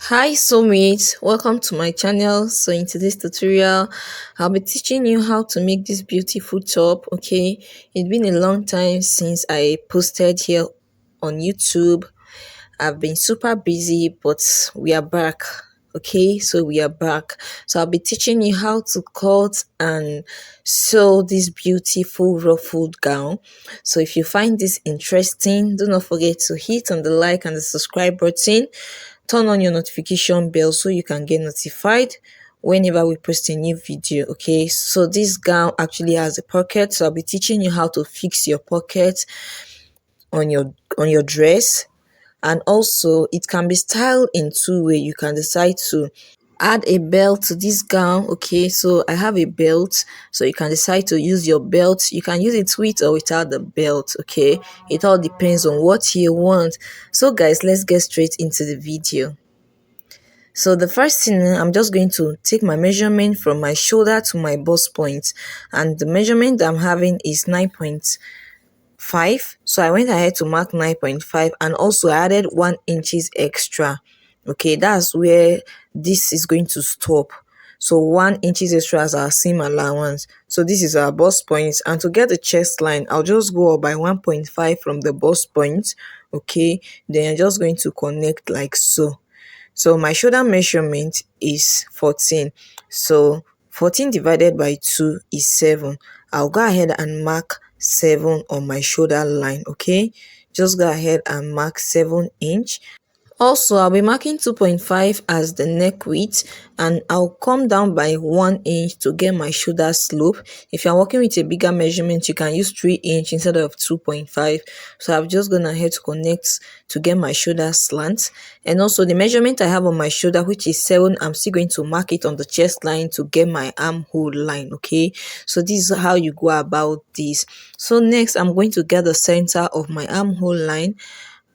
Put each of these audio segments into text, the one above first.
Hi soulmates, welcome to my channel. So in today's tutorial I'll be teaching you how to make this beautiful top. Okay, it's been a long time since I posted here on YouTube. I've been super busy, but we are back. Okay, so we are back. So I'll be teaching you how to cut and sew this beautiful ruffled gown. So if you find this interesting, do not forget to hit on the like and the subscribe button. Turn on your notification bell so you can get notified whenever we post a new video. Okay, so this gown actually has a pocket, so I'll be teaching you how to fix your pocket on your dress. And also it can be styled in two ways. You can decide to add a belt to this gown. Okay, so I have a belt, so you can decide to use your belt. You can use it with or without the belt. Okay, it all depends on what you want. So guys, let's get straight into the video. So the first thing, I'm just going to take my measurement from my shoulder to my bust point, and the measurement I'm having is 9.5. So I went ahead to mark 9.5, and also I added 1 inches extra. Okay, that's where this is going to stop. So 1 inches extra as our seam allowance. So this is our bust point, and to get the chest line, I'll just go up by 1.5 from the bust point. Okay, then I'm just going to connect like so. So my shoulder measurement is 14. So 14 divided by 2 is 7. I'll go ahead and mark 7 on my shoulder line. Okay, just go ahead and mark 7 inch. Also, I'll be marking 2.5 as the neck width, and I'll come down by 1 inch to get my shoulder slope. If you're working with a bigger measurement, you can use 3 inch instead of 2.5. So I've just gone ahead to connect to get my shoulder slant. And also the measurement I have on my shoulder, which is 7, I'm still going to mark it on the chest line to get my armhole line. Okay, so this is how you go about this. So next, I'm going to get the center of my armhole line.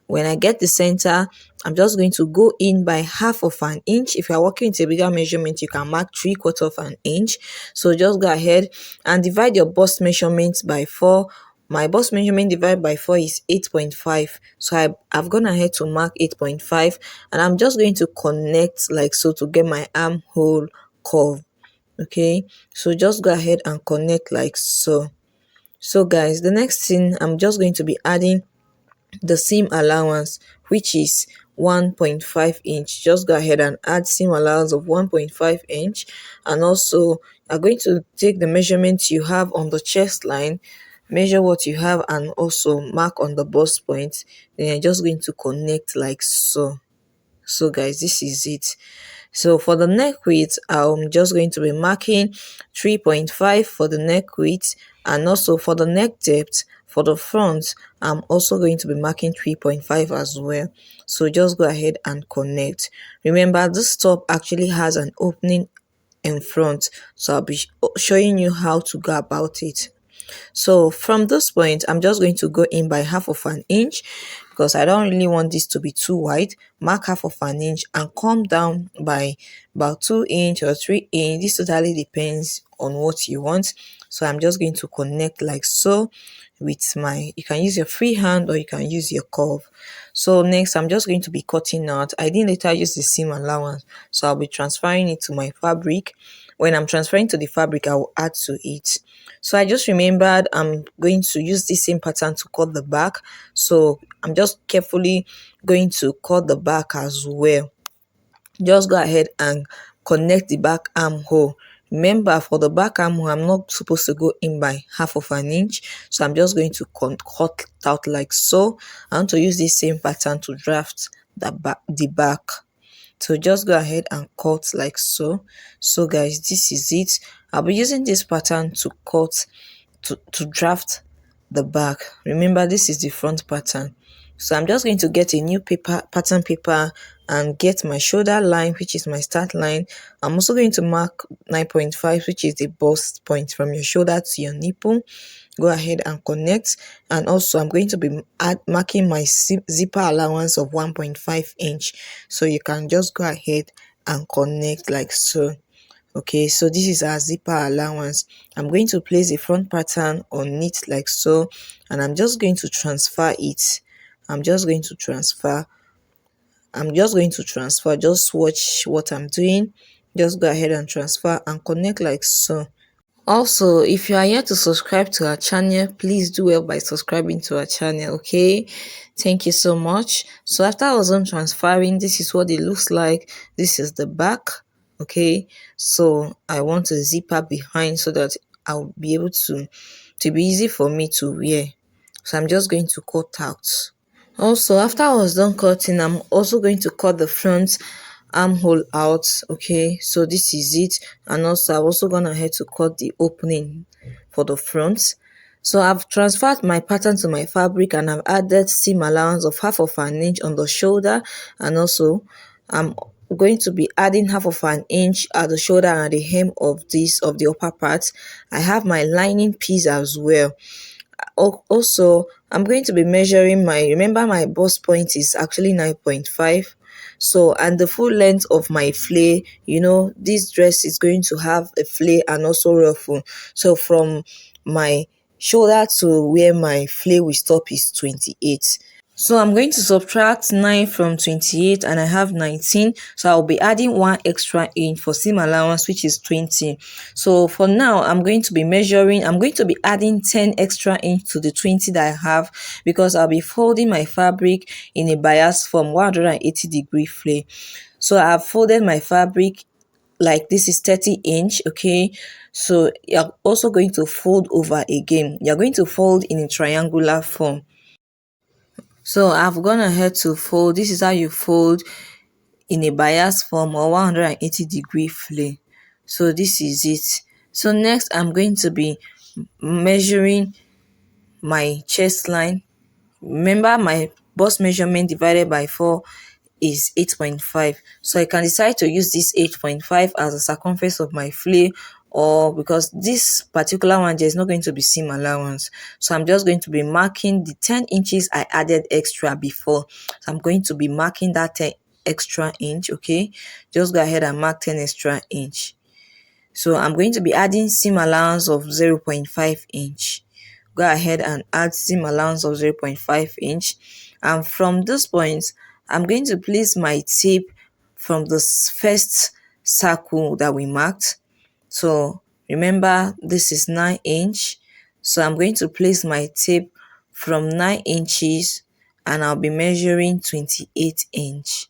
When I get the center, I'm just going to go in by half of an inch. If you're working with a bigger measurement, you can mark 3/4 of an inch. So just go ahead and divide your bust measurements by 4. My bust measurement divided by 4 is 8.5. So I've gone ahead to mark 8.5, and I'm just going to connect like so to get my armhole curve. Okay, so just go ahead and connect like so. So guys, the next thing, I'm just going to be adding the seam allowance, which is 1.5 inch. Just go ahead and add seam allowance of 1.5 inch, and also you're going to take the measurements you have on the chest line, measure what you have, and also mark on the bust point. Then you're just going to connect like so. So guys, this is it. So for the neck width, I'm just going to be marking 3.5 for the neck width, and also for the neck depth for the front, I'm also going to be marking 3.5 as well. So just go ahead and connect. Remember, this top actually has an opening in front, so I'll be showing you how to go about it. So from this point, I'm just going to go in by half of an inch because I don't really want this to be too wide. Mark half of an inch and come down by about 2 inch or 3 inch. This totally depends on what you want. So I'm just going to connect like so with my, you can use your free hand or you can use your curve. So next, I'm just going to be cutting out. I didn't later use the seam allowance, so I'll be transferring it to my fabric. When I'm transferring to the fabric, I will add to it. So I just remembered I'm going to use the same pattern to cut the back. So I'm just carefully going to cut the back as well. Just go ahead and connect the back armhole. Remember, for the back armhole, I'm not supposed to go in by half of an inch. So I'm just going to cut out like so. I want to use the same pattern to draft the back. So just go ahead and cut like so. So guys, this is it. I'll be using this pattern to cut to draft the back. Remember, this is the front pattern. So I'm just going to get a new pattern paper, and get my shoulder line, which is my start line. I'm also going to mark 9.5, which is the bust point from your shoulder to your nipple. Go ahead and connect, and also I'm going to be marking my zipper allowance of 1.5 inch. So you can just go ahead and connect like so. Okay, so this is our zipper allowance. I'm going to place a front pattern on it like so, and I'm just going to transfer it. I'm just going to transfer I'm just going to transfer. Just watch what I'm doing. Just go ahead and transfer and connect like so. Also, if you are yet to subscribe to our channel, please do well by subscribing to our channel, okay? Thank you so much. So after I was done transferring, this is what it looks like. This is the back, okay? So I want to zip up behind so that I'll be able to be easy for me to wear. So I'm just going to cut out. Also, after I was done cutting, I'm also going to cut the front armhole out. Okay, so this is it. And also I'm also gonna head to cut the opening for the front. So I've transferred my pattern to my fabric and I've added seam allowance of half of an inch on the shoulder, and also I'm going to be adding half of an inch at the shoulder and the hem of the upper part. I have my lining piece as well. Also, I'm going to be measuring remember my bust point is actually 9.5. So, and the full length of my flare, this dress is going to have a flare and also ruffle. So from my shoulder to where my flare will stop is 28. So I'm going to subtract 9 from 28 and I have 19. So I'll be adding 1 extra inch for seam allowance, which is 20. So for now, I'm going to be adding 10 extra inch to the 20 that I have, because I'll be folding my fabric in a bias from 180-degree flare. So I've folded my fabric like this is 30 inch, okay? So you're also going to fold over again. You're going to fold in a triangular form. So I've gone ahead to fold. This is how you fold in a bias form or 180-degree flare. So this is it. So next I'm going to be measuring my chest line. Remember, my bust measurement divided by 4 is 8.5. So I can decide to use this 8.5 as the circumference of my flare, or because this particular one, there's not going to be seam allowance. So I'm just going to be marking the 10 inches I added extra before. So I'm going to be marking that 10 extra inch, okay? Just go ahead and mark 10 extra inch. So I'm going to be adding seam allowance of 0.5 inch. Go ahead and add seam allowance of 0.5 inch. And from this point, I'm going to place my tape from the first circle that we marked. So remember, this is 9 inch. So I'm going to place my tape from 9 inches and I'll be measuring 28 inch.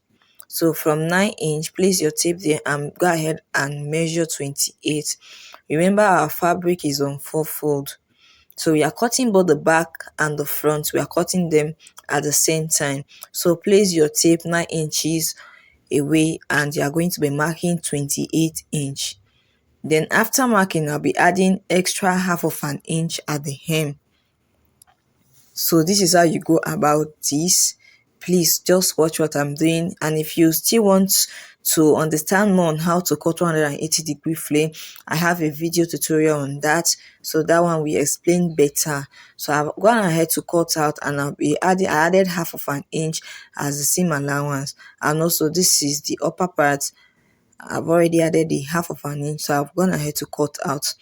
So from 9 inch, place your tape there and go ahead and measure 28. Remember, our fabric is on 4-fold. So we are cutting both the back and the front. We are cutting them at the same time. So place your tape 9 inches away and you are going to be marking 28 inch. Then after marking, I'll be adding extra half of an inch at the hem. So this is how you go about this. Please just watch what I'm doing, and if you still want to understand more on how to cut 180-degree flare, I have a video tutorial on that, so that one will explain better. So I've gone ahead to cut out and I added half of an inch as the seam allowance, and also this is the upper part. I've already added the half of an inch, so I've gone ahead to cut out.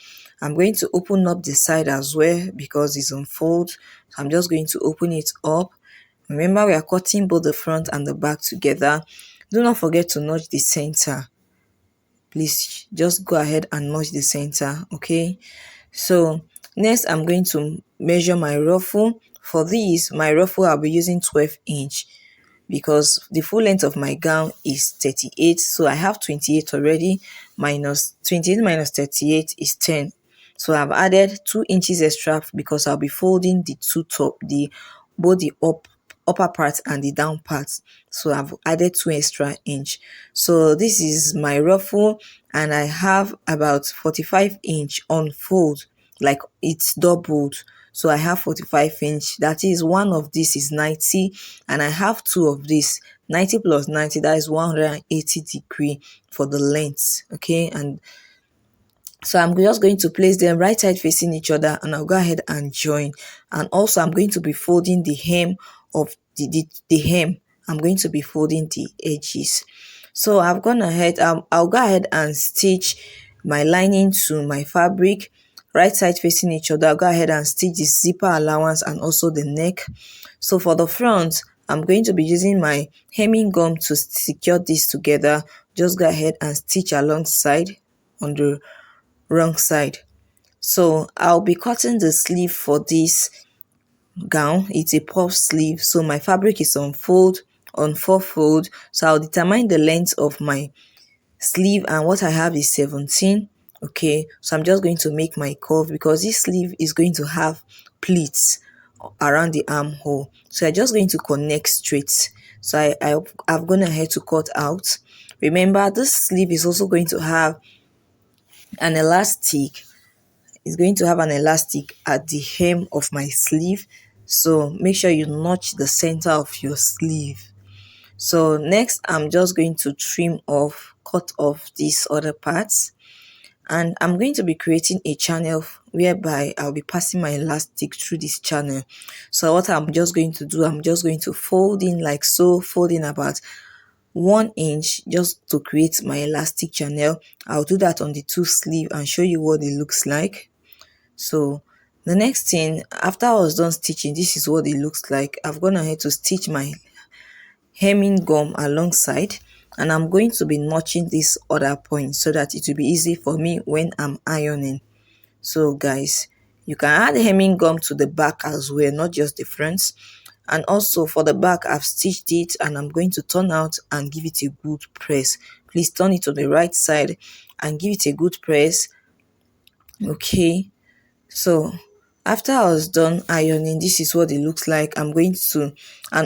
I'm going to open up the side as well because it's on fold. So I'm just going to open it up. Remember, we are cutting both the front and the back together. Do not forget to notch the center. Please just go ahead and notch the center, okay? So next I'm going to measure my ruffle. For this, my ruffle I'll be using 12 inch because the full length of my gown is 38. So I have 28 already. Minus 28 minus 38 is 10. So I've added 2 inches extra because I'll be folding the both the upper part and the down part. So I've added 2 extra inch. So this is my ruffle and I have about 45 inch on fold, like it's doubled. So I have 45 inch. That is, one of this is 90 and I have 2 of this. 90 plus 90, that is 180 degree for the length, okay? And so I'm just going to place them right side facing each other and I'll go ahead and join. And also I'm going to be folding the hem of the hem. I'm going to be folding the edges. So I've gone ahead, I'll go ahead and stitch my lining to my fabric right side facing each other. I'll go ahead and stitch the zipper allowance and also the neck. So for the front, I'm going to be using my hemming gum to secure this together. Just go ahead and stitch alongside on the wrong side. So I'll be cutting the sleeve for this gown. It's a puff sleeve, so my fabric is on 4 fold. So I'll determine the length of my sleeve, and what I have is 17. Okay, so I'm just going to make my curve because this sleeve is going to have pleats around the armhole, so I'm just going to connect straight. So I've gone ahead to cut out. Remember, this sleeve is also going to have an elastic. It's going to have an elastic at the hem of my sleeve, so make sure you notch the center of your sleeve. So next, I'm just going to cut off these other parts, and I'm going to be creating a channel whereby I'll be passing my elastic through this channel. So what I'm just going to do, I'm just going to fold in like so, fold in about 1 inch just to create my elastic channel. I'll do that on the two sleeve and show you what it looks like. So the next thing, after I was done stitching, this is what it looks like. I've gone ahead to stitch my hemming gum alongside, and I'm going to be notching this other point so that it will be easy for me when I'm ironing. So guys, you can add hemming gum to the back as well, not just the front. And also for the back, I've stitched it and I'm going to turn out and give it a good press. Please turn it to the right side and give it a good press. Okay, so after I was done ironing, this is what it looks like. And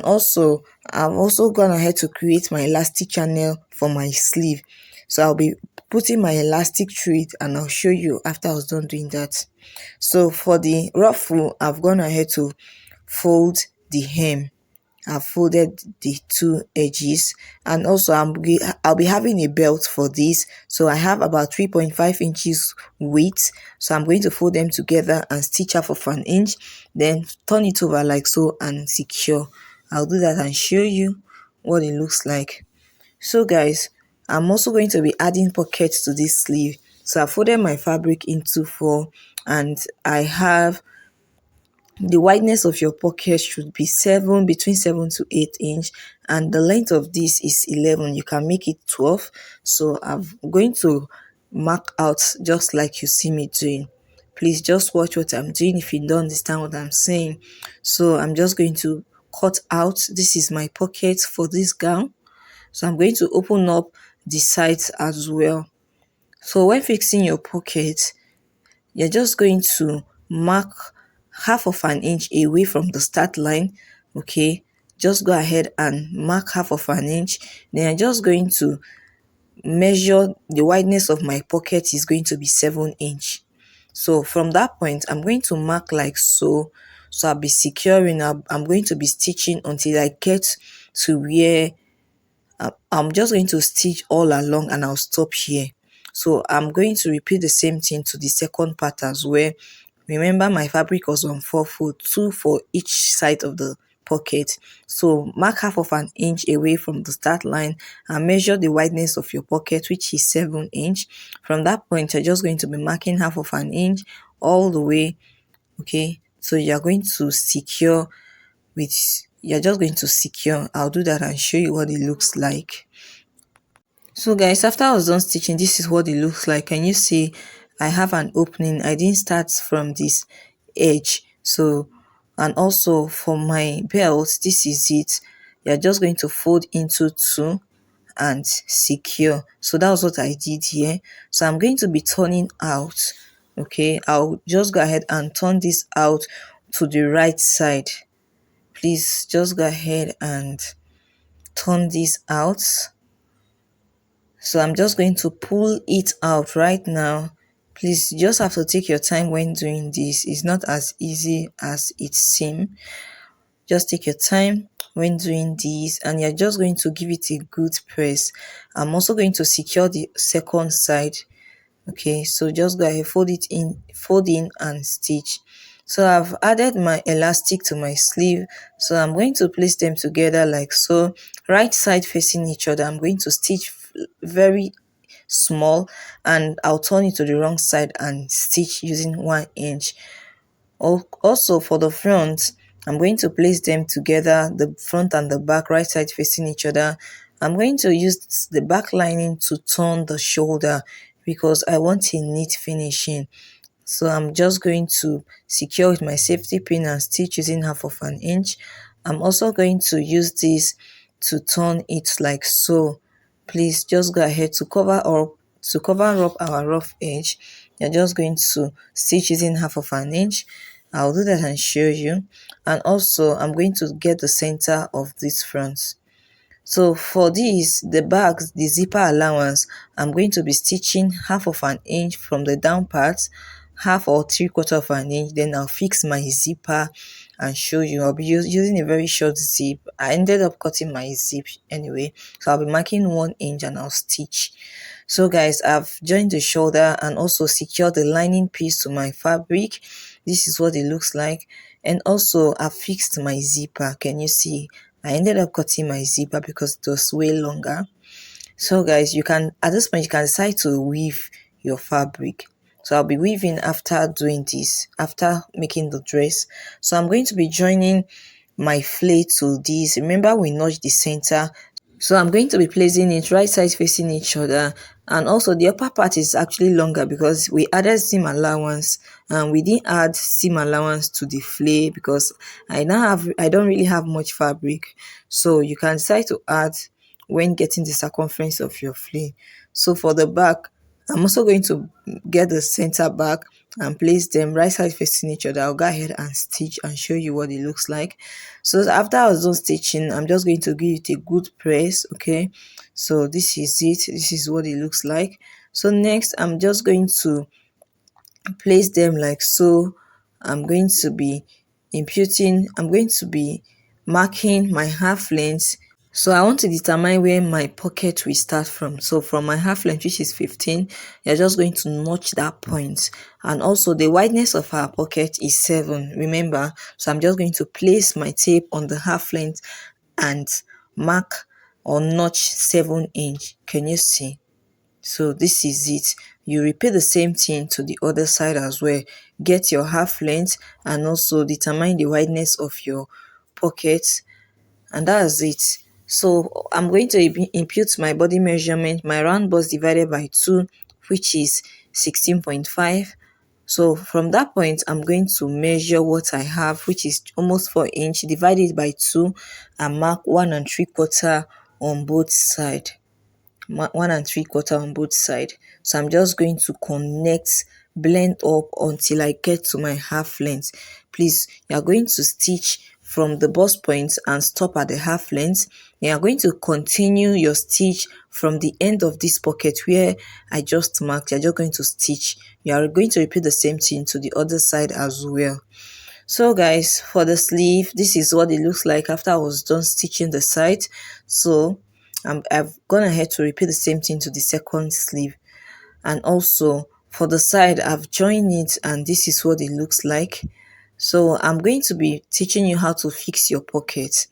also I've also gone ahead to create my elastic channel for my sleeve. So I'll be putting my elastic through it and I'll show you after I was done doing that. So for the ruffle, I've gone ahead to fold the hem. I've folded the two edges, and also I'll be having a belt for this. So I have about 3.5 inches width, so I'm going to fold them together and stitch half of an inch, then turn it over like so and secure. I'll do that and show you what it looks like. So guys, I'm also going to be adding pockets to this sleeve. So I folded my fabric into 4, and I have the wideness of your pocket should be between 7 to 8 inch, and the length of this is 11. You can make it 12. So I'm going to mark out just like you see me doing. Please just watch what I'm doing if you don't understand what I'm saying. So I'm just going to cut out. This is my pocket for this gown. So I'm going to open up the sides as well. So when fixing your pocket, you're just going to mark half of an inch away from the start line. Okay, just go ahead and mark half of an inch. Then I'm just going to measure the wideness of my pocket is going to be 7 inch. So from that point, I'm going to mark like so. So I'll be securing up. I'm going to be stitching until I get to where I'm just going to stitch all along and I'll stop here. So I'm going to repeat the same thing to the second part as well. Remember, my fabric was on 4 foot, 2 for each side of the pocket. So mark half of an inch away from the start line and measure the wideness of your pocket, which is 7 inch. From that point, you're just going to be marking half of an inch all the way. Okay, so you're going to secure with you're just going to secure. I'll do that and show you what it looks like. So guys, after I was done stitching, this is what it looks like. Can you see I have an opening? I didn't start from this edge. So, and also for my belt, this is it. You're just going to fold into 2 and secure. So that was what I did here. So I'm going to be turning out. Okay, I'll just go ahead and turn this out to the right side. Please just go ahead and turn this out. So I'm just going to pull it out right now. Please, you just have to take your time when doing this. It's not as easy as it seems. Just take your time when doing this, and you're just going to give it a good press. I'm also going to secure the second side. Okay, so just go ahead, fold in and stitch. So I've added my elastic to my sleeve, so I'm going to place them together like so, right side facing each other. I'm going to stitch very small, and I'll turn it to the wrong side and stitch using 1 inch. Also for the front, I'm going to place them together, the front and the back, right side facing each other. I'm going to use the back lining to turn the shoulder because I want a neat finishing. So I'm just going to secure with my safety pin and stitch using 1/2 inch. I'm also going to use this to turn it like so. Please just go ahead to cover up our rough edge. You're just going to stitch using 1/2 inch. I'll do that and show you. And also I'm going to get the center of this front. So for this, the bags, the zipper allowance, I'm going to be stitching 1/2 inch from the down part, half or 3/4 inch. Then I'll fix my zipper and show you. I'll be using a very short zip. I ended up cutting my zip anyway, so I'll be marking 1 inch and I'll stitch. So guys, I've joined the shoulder and also secured the lining piece to my fabric. This is what it looks like. And also I fixed my zipper. Can you see? I ended up cutting my zipper because it was way longer. So guys, you can, at this point, you can decide to weave your fabric. So I'll be weaving after doing this, after making the dress. So I'm going to be joining my flay to this. Remember, we notched the center. So I'm going to be placing it right sides facing each other, and also the upper part is actually longer because we added seam allowance, and we didn't add seam allowance to the flay because I don't really have much fabric. So you can decide to add when getting the circumference of your flay. So for the back, I'm also going to get the center back and place them right side facing each other. I'll go ahead and stitch and show you what it looks like. So after I was done stitching, I'm just going to give it a good press. Okay, so this is it. This is what it looks like. So next, I'm just going to place them like so. I'm going to be I'm going to be marking my half length. So I want to determine where my pocket will start from. So from my half length, which is 15, you're just going to notch that point. And also the wideness of our pocket is 7, remember. So I'm just going to place my tape on the half length and mark or notch 7 inch. Can you see? So this is it. You repeat the same thing to the other side as well. Get your half length and also determine the wideness of your pocket, and that's it. So I'm going to impute my body measurement, my round bust divided by 2, which is 16.5. So from that point, I'm going to measure what I have, which is almost 4 inch, divide it by 2 and mark 1 3/4 on both sides. 1 3/4 on both sides. So I'm just going to connect, blend up until I get to my half length. Please, you are going to stitch from the bust point and stop at the half length. You are going to continue your stitch from the end of this pocket where I just marked. You're just going to stitch. You are going to repeat the same thing to the other side as well. So guys, for the sleeve, this is what it looks like after I was done stitching the side. So I've gone ahead to repeat the same thing to the second sleeve. And also for the side, I've joined it and this is what it looks like. So I'm going to be teaching you how to fix your pockets.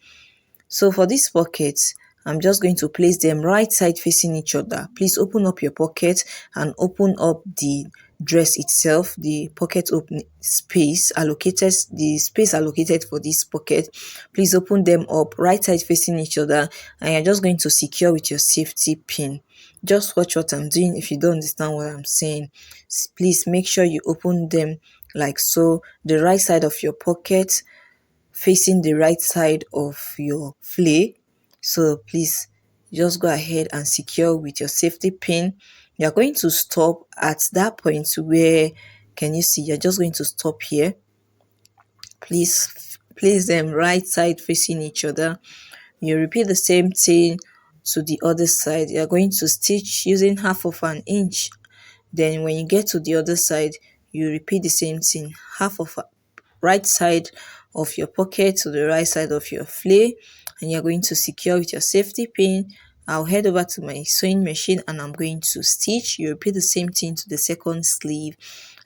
So for these pockets, I'm just going to place them right side facing each other. Please open up your pocket and open up the dress itself, the pocket open space allocated, the space allocated for this pocket. Please open them up right side facing each other, and you're just going to secure with your safety pin. Just watch what I'm doing. If you don't understand what I'm saying, please make sure you open them like so, the right side of your pocket facing the right side of your flay. So please just go ahead and secure with your safety pin. You're going to stop at that point where, can you see, you're just going to stop here. Please place them right side facing each other. You repeat the same thing to the other side. You're going to stitch using 1/2 inch. Then when you get to the other side, you repeat the same thing, half of right side of your pocket to the right side of your flay, and you're going to secure with your safety pin. I'll head over to my sewing machine and I'm going to stitch. You repeat the same thing to the second sleeve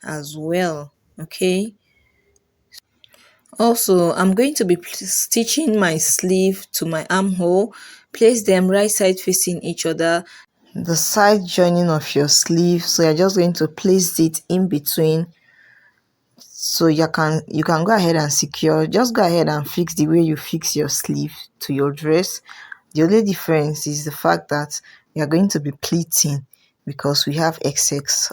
as well. Okay, also I'm going to be stitching my sleeve to my armhole. Place them right side facing each other, the side joining of your sleeve. So you're just going to place it in between So you can go ahead and secure, just go ahead and fix the way you fix your sleeve to your dress. The only difference is the fact that you're going to be pleating because we have XX.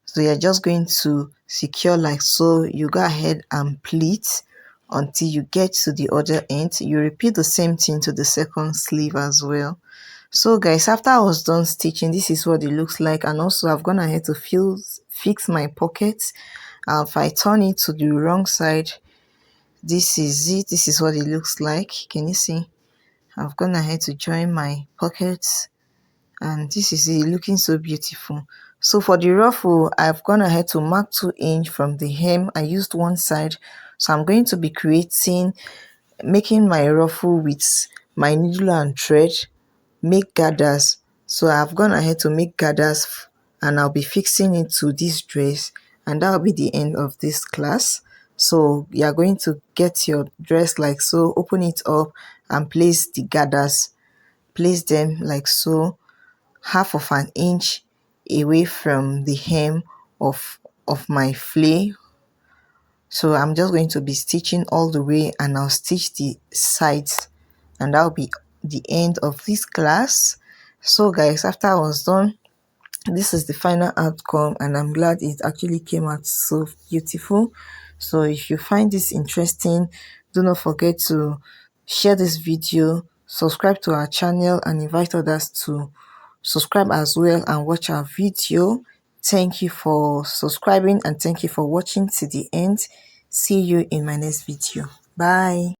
So you're just going to secure like so. You go ahead and pleat until you get to the other end. You repeat the same thing to the second sleeve as well. So guys, after I was done stitching, this is what it looks like. And also I've gone ahead to fix my pockets. If I turn it to the wrong side, this is it. This is what it looks like. Can you see? I've gone ahead to join my pockets, and this is it, looking so beautiful. So for the ruffle, I've gone ahead to mark 2 inch from the hem. I used one side, so I'm going to be making my ruffle with my needle and thread, make gathers. So I've gone ahead to make gathers, and I'll be fixing it to this dress, and that'll be the end of this class. So you're going to get your dress like so, open it up and place the gathers, place them like so, half of an inch away from the hem of my flay. So I'm just going to be stitching all the way, and I'll stitch the sides, and that'll be the end of this class. So guys, after I was done, this is the final outcome, and I'm glad it actually came out so beautiful. So if you find this interesting, do not forget to share this video, subscribe to our channel, and invite others to subscribe as well and watch our video. Thank you for subscribing, and thank you for watching to the end. See you in my next video. Bye.